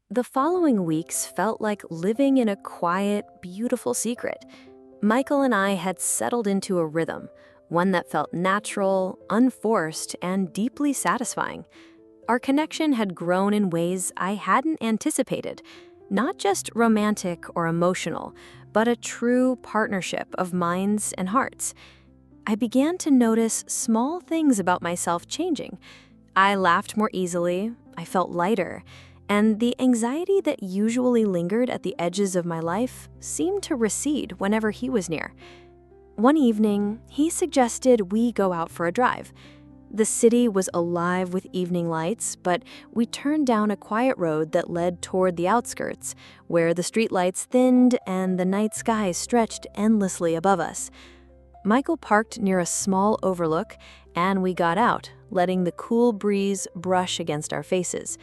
The following weeks felt like living in a quiet, beautiful secret. Michael and I had settled into a rhythm, one that felt natural, unforced, and deeply satisfying. Our connection had grown in ways I hadn't anticipated, not just romantic or emotional, but a true partnership of minds and hearts. I began to notice small things about myself changing. I laughed more easily, I felt lighter, and the anxiety that usually lingered at the edges of my life seemed to recede whenever he was near. One evening, he suggested we go out for a drive. The city was alive with evening lights, but we turned down a quiet road that led toward the outskirts, where the streetlights thinned and the night sky stretched endlessly above us. Michael parked near a small overlook, and we got out, letting the cool breeze brush against our faces.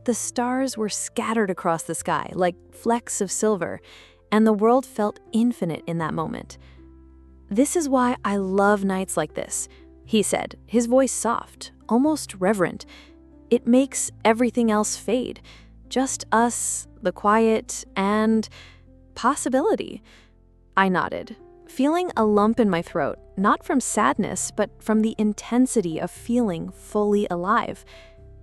The stars were scattered across the sky like flecks of silver, and the world felt infinite in that moment. "This is why I love nights like this," he said, his voice soft, almost reverent. "It makes everything else fade. Just us, the quiet, and possibility." I nodded, feeling a lump in my throat, not from sadness, but from the intensity of feeling fully alive.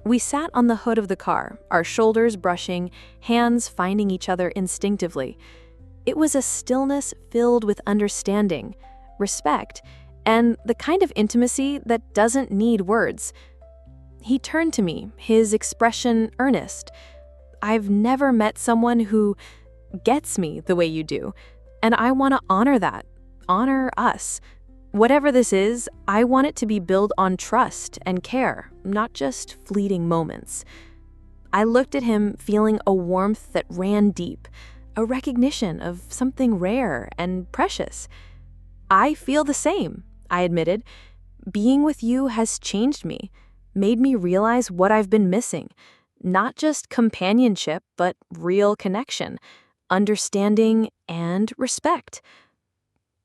We sat on the hood of the car, our shoulders brushing, hands finding each other instinctively. It was a stillness filled with understanding, respect, and the kind of intimacy that doesn't need words. He turned to me, his expression earnest. "I've never met someone who gets me the way you do, and I want to honor that, honor us. Whatever this is, I want it to be built on trust and care, not just fleeting moments." I looked at him, feeling a warmth that ran deep, a recognition of something rare and precious. "I feel the same," I admitted. "Being with you has changed me, made me realize what I've been missing. Not just companionship, but real connection, understanding, and respect."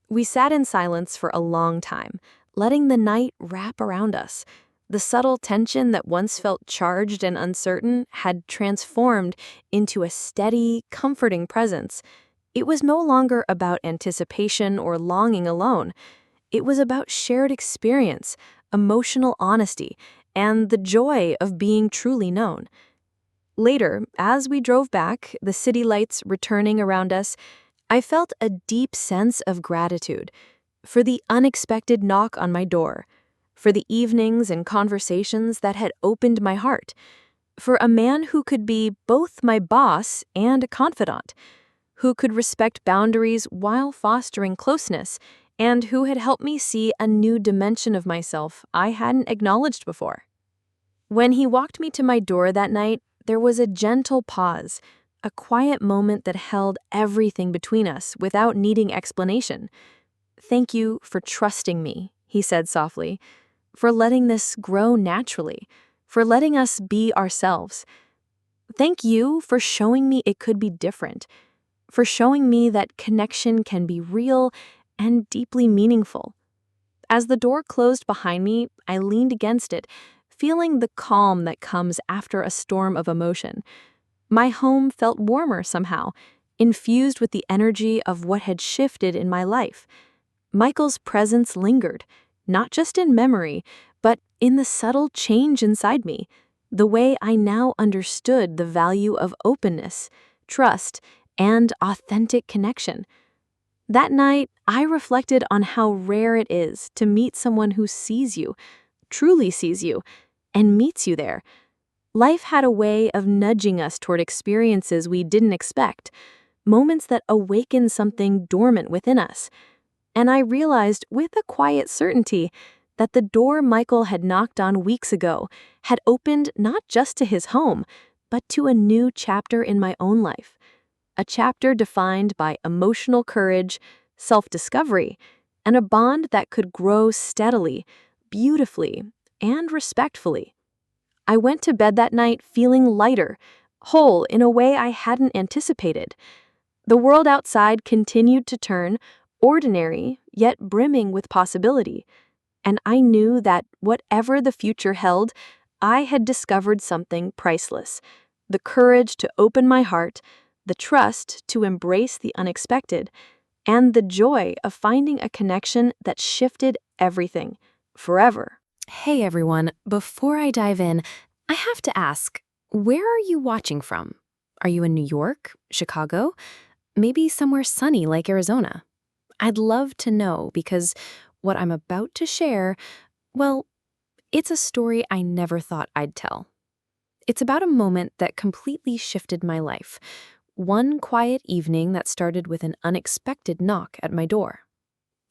We sat in silence for a long time, letting the night wrap around us. The subtle tension that once felt charged and uncertain had transformed into a steady, comforting presence. It was no longer about anticipation or longing alone. It was about shared experience, emotional honesty, and the joy of being truly known. Later, as we drove back, the city lights returning around us, I felt a deep sense of gratitude for the unexpected knock on my door, for the evenings and conversations that had opened my heart, for a man who could be both my boss and a confidant, who could respect boundaries while fostering closeness, and who had helped me see a new dimension of myself I hadn't acknowledged before. When he walked me to my door that night, there was a gentle pause, a quiet moment that held everything between us without needing explanation. "Thank you for trusting me," he said softly, "for letting this grow naturally, for letting us be ourselves. Thank you for showing me it could be different, for showing me that connection can be real and deeply meaningful." As the door closed behind me, I leaned against it, feeling the calm that comes after a storm of emotion. My home felt warmer somehow, infused with the energy of what had shifted in my life. Michael's presence lingered, not just in memory, but in the subtle change inside me, the way I now understood the value of openness, trust, and authentic connection. That night, I reflected on how rare it is to meet someone who sees you, truly sees you, and meets you there. Life had a way of nudging us toward experiences we didn't expect, moments that awakened something dormant within us. And I realized with a quiet certainty that the door Michael had knocked on weeks ago had opened not just to his home, but to a new chapter in my own life. A chapter defined by emotional courage, self-discovery, and a bond that could grow steadily, beautifully, and respectfully. I went to bed that night feeling lighter, whole in a way I hadn't anticipated. The world outside continued to turn, ordinary, yet brimming with possibility. And I knew that whatever the future held, I had discovered something priceless. the courage to open my heart, the trust to embrace the unexpected, and the joy of finding a connection that shifted everything, forever. Hey everyone, before I dive in, I have to ask, where are you watching from? Are you in New York, Chicago, maybe somewhere sunny like Arizona? I'd love to know because what I'm about to share, well, it's a story I never thought I'd tell. It's about a moment that completely shifted my life. One quiet evening that started with an unexpected knock at my door.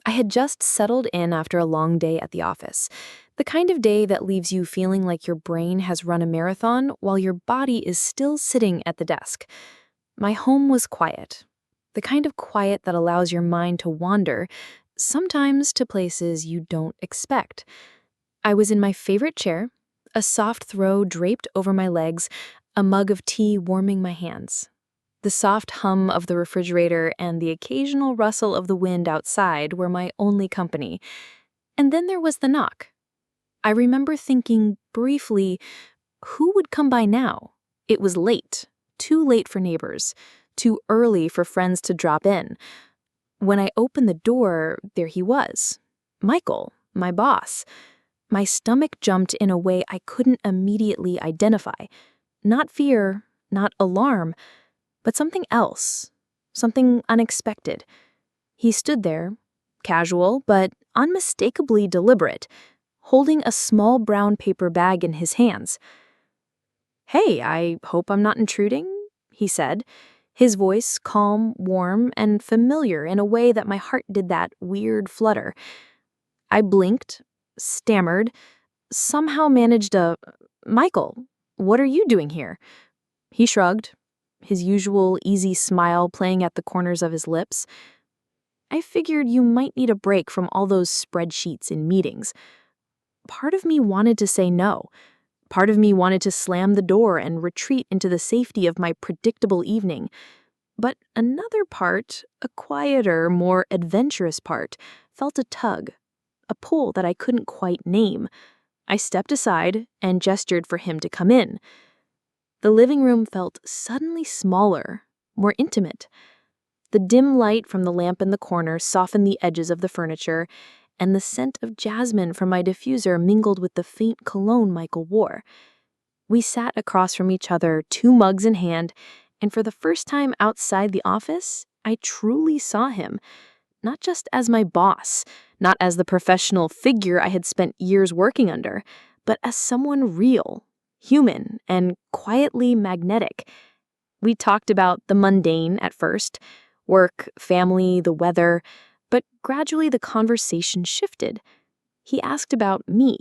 I had just settled in after a long day at the office, the kind of day that leaves you feeling like your brain has run a marathon while your body is still sitting at the desk. My home was quiet, the kind of quiet that allows your mind to wander, sometimes to places you don't expect. I was in my favorite chair, a soft throw draped over my legs, a mug of tea warming my hands. The soft hum of the refrigerator and the occasional rustle of the wind outside were my only company. And then there was the knock. I remember thinking briefly, who would come by now? It was late, too late for neighbors, too early for friends to drop in. When I opened the door, there he was. Michael, my boss. My stomach jumped in a way I couldn't immediately identify. Not fear, not alarm, but something else, something unexpected. He stood there, casual but unmistakably deliberate, holding a small brown paper bag in his hands. "Hey, I hope I'm not intruding," he said, his voice calm, warm, and familiar in a way that my heart did that weird flutter. I blinked, stammered, somehow managed "Michael, what are you doing here?" He shrugged, his usual easy smile playing at the corners of his lips. "I figured you might need a break from all those spreadsheets and meetings." Part of me wanted to say no. Part of me wanted to slam the door and retreat into the safety of my predictable evening. But another part, a quieter, more adventurous part, felt a tug, a pull that I couldn't quite name. I stepped aside and gestured for him to come in. The living room felt suddenly smaller, more intimate. The dim light from the lamp in the corner softened the edges of the furniture, and the scent of jasmine from my diffuser mingled with the faint cologne Michael wore. We sat across from each other, 2 mugs in hand, and for the first time outside the office, I truly saw him. Not just as my boss, not as the professional figure I had spent years working under, but as someone real, human, and quietly magnetic. We talked about the mundane at first, work, family, the weather, but gradually the conversation shifted. He asked about me,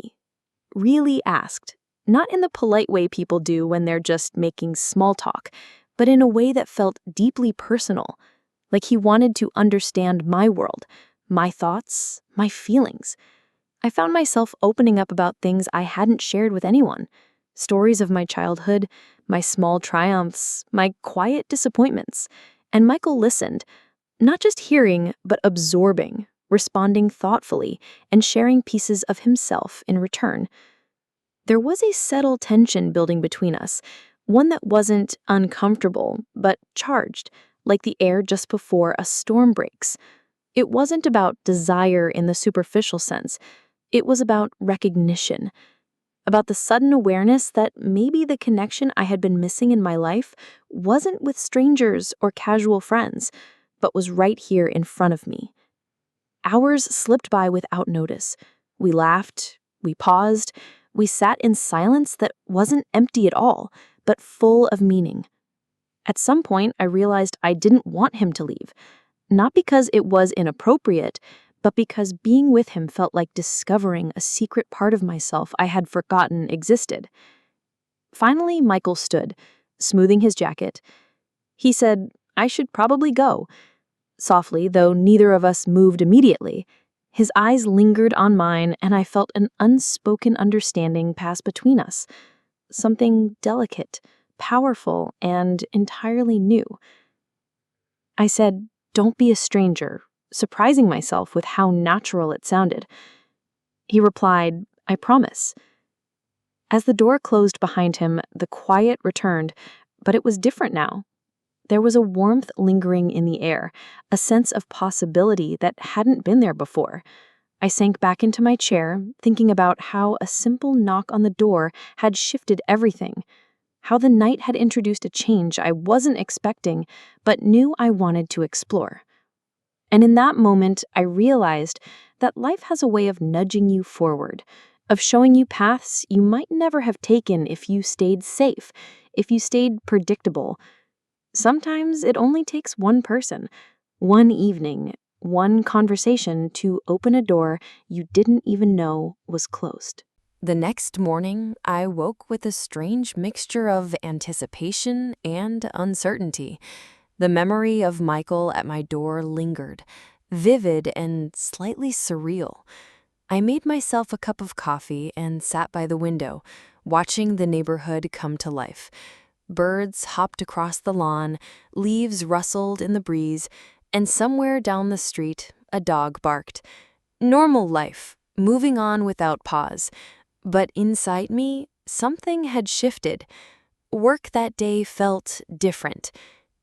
really asked, not in the polite way people do when they're just making small talk, but in a way that felt deeply personal, like he wanted to understand my world, my thoughts, my feelings. I found myself opening up about things I hadn't shared with anyone. Stories of my childhood, my small triumphs, my quiet disappointments. And Michael listened, not just hearing, but absorbing, responding thoughtfully, and sharing pieces of himself in return. There was a subtle tension building between us, one that wasn't uncomfortable, but charged, like the air just before a storm breaks. It wasn't about desire in the superficial sense. It was about recognition, about the sudden awareness that maybe the connection I had been missing in my life wasn't with strangers or casual friends, but was right here in front of me. Hours slipped by without notice. We laughed, we paused, we sat in silence that wasn't empty at all, but full of meaning. At some point, I realized I didn't want him to leave, not because it was inappropriate, but because being with him felt like discovering a secret part of myself I had forgotten existed. Finally, Michael stood, smoothing his jacket. He said, I should probably go. Softly, though neither of us moved immediately, his eyes lingered on mine, and I felt an unspoken understanding pass between us. Something delicate, powerful, and entirely new. I said, don't be a stranger, surprising myself with how natural it sounded. He replied, I promise. As the door closed behind him, the quiet returned, but it was different now. There was a warmth lingering in the air, a sense of possibility that hadn't been there before. I sank back into my chair, thinking about how a simple knock on the door had shifted everything, how the night had introduced a change I wasn't expecting, but knew I wanted to explore. And in that moment, I realized that life has a way of nudging you forward, of showing you paths you might never have taken if you stayed safe, if you stayed predictable. Sometimes it only takes one person, one evening, one conversation to open a door you didn't even know was closed. The next morning, I woke with a strange mixture of anticipation and uncertainty. The memory of Michael at my door lingered, vivid and slightly surreal. I made myself a cup of coffee and sat by the window, watching the neighborhood come to life. Birds hopped across the lawn, leaves rustled in the breeze, and somewhere down the street, a dog barked. Normal life, moving on without pause. But inside me, something had shifted. Work that day felt different.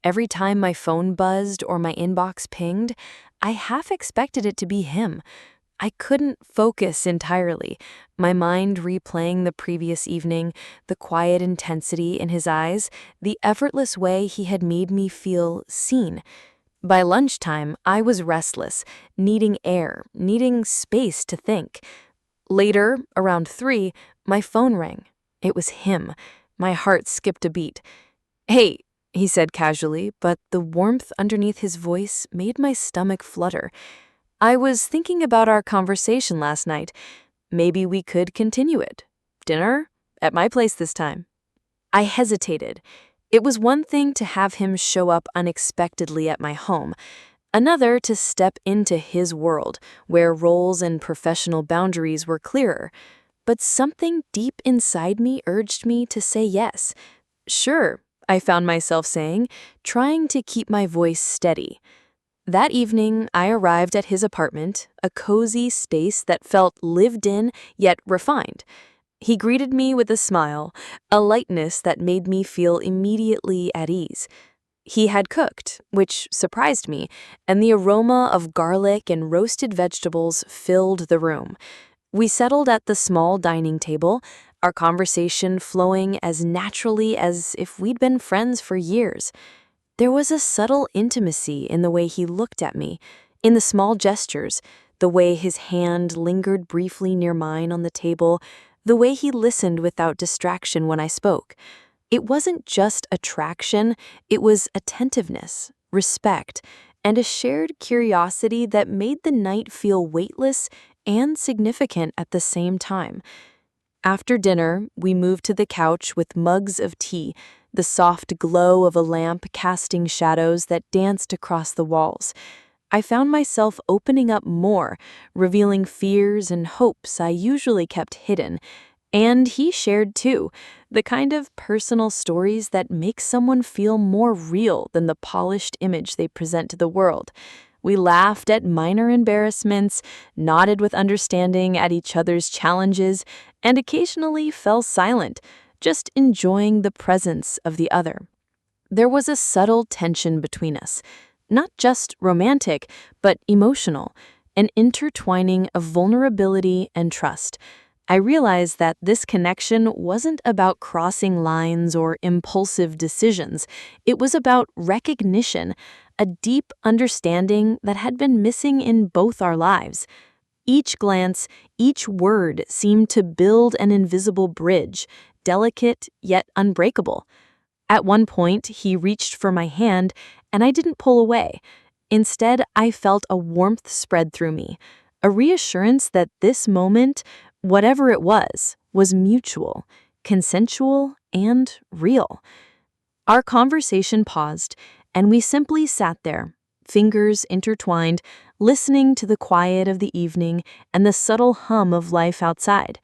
Every time my phone buzzed or my inbox pinged, I half expected it to be him. I couldn't focus entirely, my mind replaying the previous evening, the quiet intensity in his eyes, the effortless way he had made me feel seen. By lunchtime, I was restless, needing air, needing space to think. Later, around 3, my phone rang. It was him. My heart skipped a beat. "Hey," he said casually, but the warmth underneath his voice made my stomach flutter. "I was thinking about our conversation last night. Maybe we could continue it. Dinner? At my place this time." I hesitated. It was one thing to have him show up unexpectedly at my home, another to step into his world, where roles and professional boundaries were clearer. But something deep inside me urged me to say yes. "Sure," I found myself saying, trying to keep my voice steady. That evening, I arrived at his apartment, a cozy space that felt lived in yet refined. He greeted me with a smile, a lightness that made me feel immediately at ease. He had cooked, which surprised me, and the aroma of garlic and roasted vegetables filled the room. We settled at the small dining table, our conversation flowing as naturally as if we'd been friends for years. There was a subtle intimacy in the way he looked at me, in the small gestures, the way his hand lingered briefly near mine on the table, the way he listened without distraction when I spoke. It wasn't just attraction, it was attentiveness, respect, and a shared curiosity that made the night feel weightless and significant at the same time. After dinner, we moved to the couch with mugs of tea, the soft glow of a lamp casting shadows that danced across the walls. I found myself opening up more, revealing fears and hopes I usually kept hidden. And he shared too, the kind of personal stories that make someone feel more real than the polished image they present to the world. We laughed at minor embarrassments, nodded with understanding at each other's challenges, and occasionally fell silent, just enjoying the presence of the other. There was a subtle tension between us, not just romantic, but emotional, an intertwining of vulnerability and trust. I realized that this connection wasn't about crossing lines or impulsive decisions. It was about recognition, a deep understanding that had been missing in both our lives. Each glance, each word seemed to build an invisible bridge, delicate yet unbreakable. At one point, he reached for my hand, and I didn't pull away. Instead, I felt a warmth spread through me, a reassurance that this moment, whatever it was mutual, consensual, and real. Our conversation paused, and we simply sat there, fingers intertwined, listening to the quiet of the evening and the subtle hum of life outside.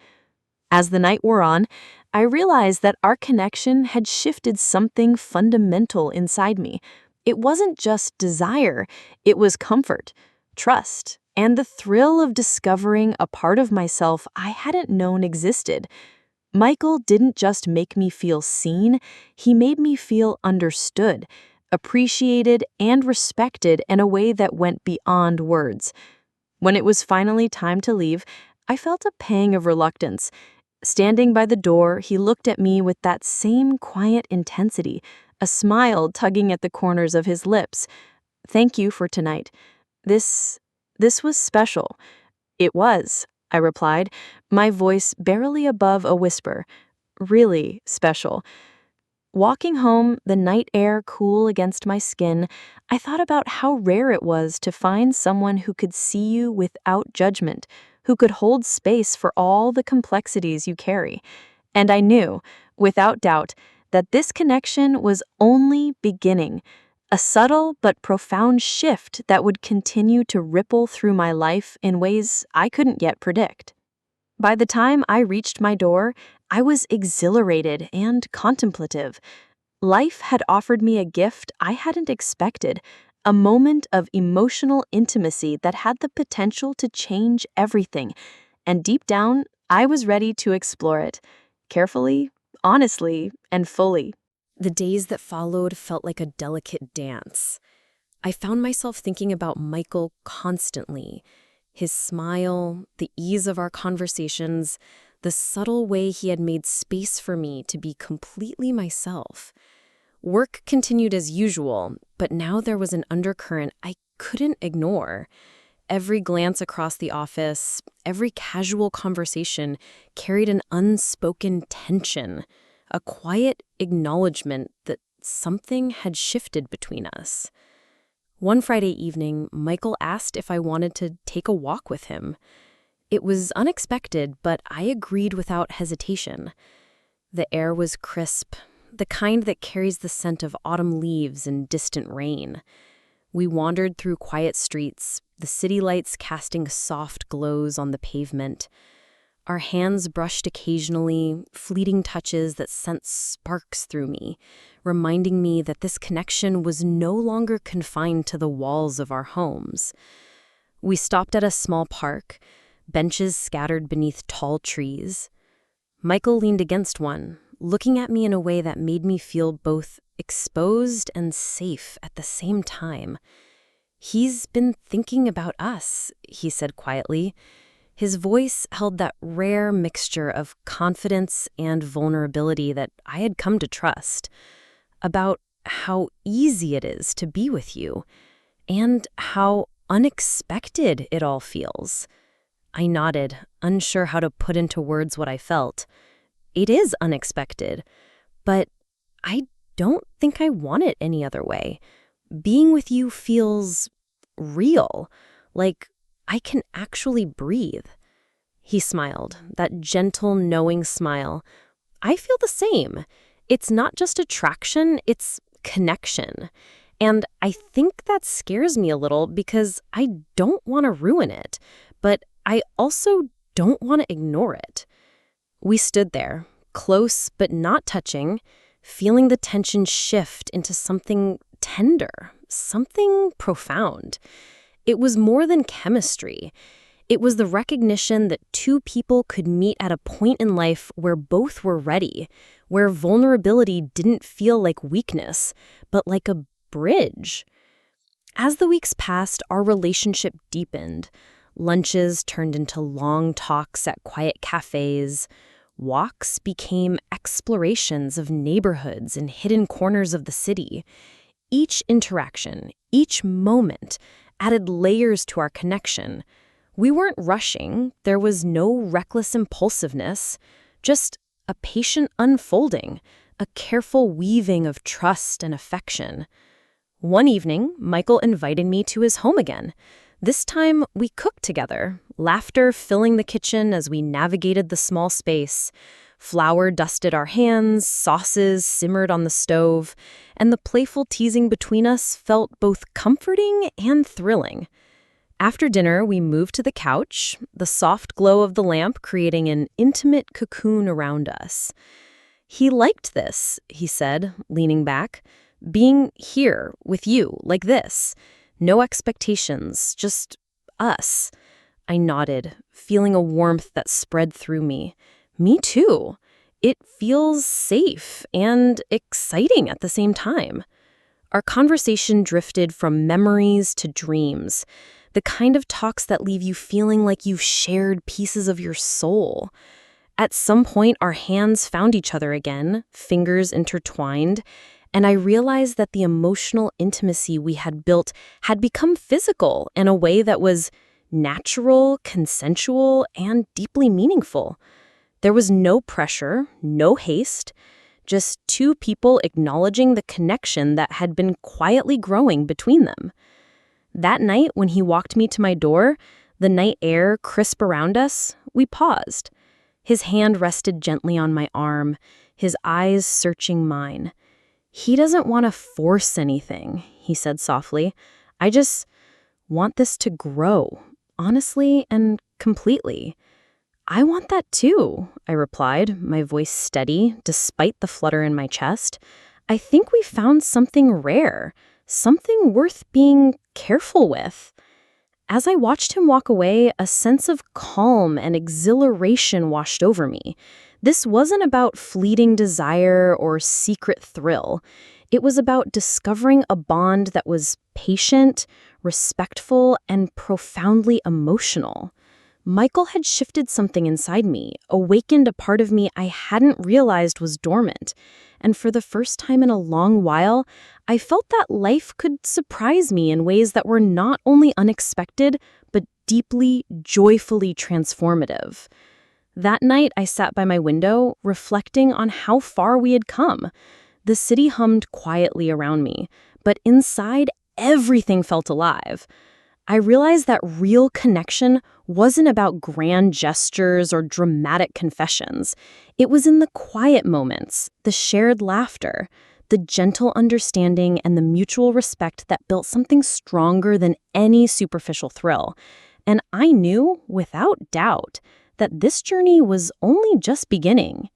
As the night wore on, I realized that our connection had shifted something fundamental inside me. It wasn't just desire, it was comfort, trust, and the thrill of discovering a part of myself I hadn't known existed. Michael didn't just make me feel seen, he made me feel understood, appreciated, and respected in a way that went beyond words. When it was finally time to leave, I felt a pang of reluctance. Standing by the door, he looked at me with that same quiet intensity, a smile tugging at the corners of his lips. "Thank you for tonight. This was special." "It was," I replied, my voice barely above a whisper. "Really special." Walking home, the night air cool against my skin, I thought about how rare it was to find someone who could see you without judgment, who could hold space for all the complexities you carry. And I knew, without doubt, that this connection was only beginning, a subtle but profound shift that would continue to ripple through my life in ways I couldn't yet predict. By the time I reached my door, I was exhilarated and contemplative. Life had offered me a gift I hadn't expected, a moment of emotional intimacy that had the potential to change everything. And deep down, I was ready to explore it, carefully, honestly, and fully. The days that followed felt like a delicate dance. I found myself thinking about Michael constantly. His smile, the ease of our conversations, the subtle way he had made space for me to be completely myself. Work continued as usual, but now there was an undercurrent I couldn't ignore. Every glance across the office, every casual conversation carried an unspoken tension, a quiet acknowledgement that something had shifted between us. One Friday evening, Michael asked if I wanted to take a walk with him. It was unexpected, but I agreed without hesitation. The air was crisp, the kind that carries the scent of autumn leaves and distant rain. We wandered through quiet streets, the city lights casting soft glows on the pavement. Our hands brushed occasionally, fleeting touches that sent sparks through me, reminding me that this connection was no longer confined to the walls of our homes. We stopped at a small park, benches scattered beneath tall trees. Michael leaned against one, looking at me in a way that made me feel both exposed and safe at the same time. "He's been thinking about us," he said quietly. His voice held that rare mixture of confidence and vulnerability that I had come to trust, about how easy it is to be with you, and how unexpected it all feels. I nodded, unsure how to put into words what I felt. It is unexpected, but I don't think I want it any other way. Being with you feels real, like I can actually breathe. He smiled, that gentle, knowing smile. I feel the same. It's not just attraction, it's connection. And I think that scares me a little because I don't want to ruin it, but I also don't want to ignore it. We stood there, close but not touching, feeling the tension shift into something tender, something profound. It was more than chemistry. It was the recognition that two people could meet at a point in life where both were ready, where vulnerability didn't feel like weakness, but like a bridge. As the weeks passed, our relationship deepened. Lunches turned into long talks at quiet cafes. Walks became explorations of neighborhoods and hidden corners of the city. Each interaction, each moment, added layers to our connection. We weren't rushing, there was no reckless impulsiveness, just a patient unfolding, a careful weaving of trust and affection. One evening, Michael invited me to his home again. This time, we cooked together, laughter filling the kitchen as we navigated the small space. Flour dusted our hands, sauces simmered on the stove, and the playful teasing between us felt both comforting and thrilling. After dinner, we moved to the couch, the soft glow of the lamp creating an intimate cocoon around us. "He liked this," he said, leaning back. "Being here with you, like this. No expectations, just us." I nodded, feeling a warmth that spread through me. Me too. It feels safe and exciting at the same time. Our conversation drifted from memories to dreams, the kind of talks that leave you feeling like you've shared pieces of your soul. At some point, our hands found each other again, fingers intertwined, and I realized that the emotional intimacy we had built had become physical in a way that was natural, consensual, and deeply meaningful. There was no pressure, no haste, just two people acknowledging the connection that had been quietly growing between them. That night, when he walked me to my door, the night air crisp around us, we paused. His hand rested gently on my arm, his eyes searching mine. "He doesn't want to force anything," he said softly. "I just want this to grow, honestly and completely." "I want that too," I replied, my voice steady despite the flutter in my chest. "I think we found something rare, something worth being careful with." As I watched him walk away, a sense of calm and exhilaration washed over me. This wasn't about fleeting desire or secret thrill. It was about discovering a bond that was patient, respectful, and profoundly emotional. Michael had shifted something inside me, awakened a part of me I hadn't realized was dormant. And for the first time in a long while, I felt that life could surprise me in ways that were not only unexpected, but deeply, joyfully transformative. That night, I sat by my window, reflecting on how far we had come. The city hummed quietly around me, but inside, everything felt alive. I realized that real connection wasn't about grand gestures or dramatic confessions. It was in the quiet moments, the shared laughter, the gentle understanding, and the mutual respect that built something stronger than any superficial thrill. And I knew, without doubt, that this journey was only just beginning.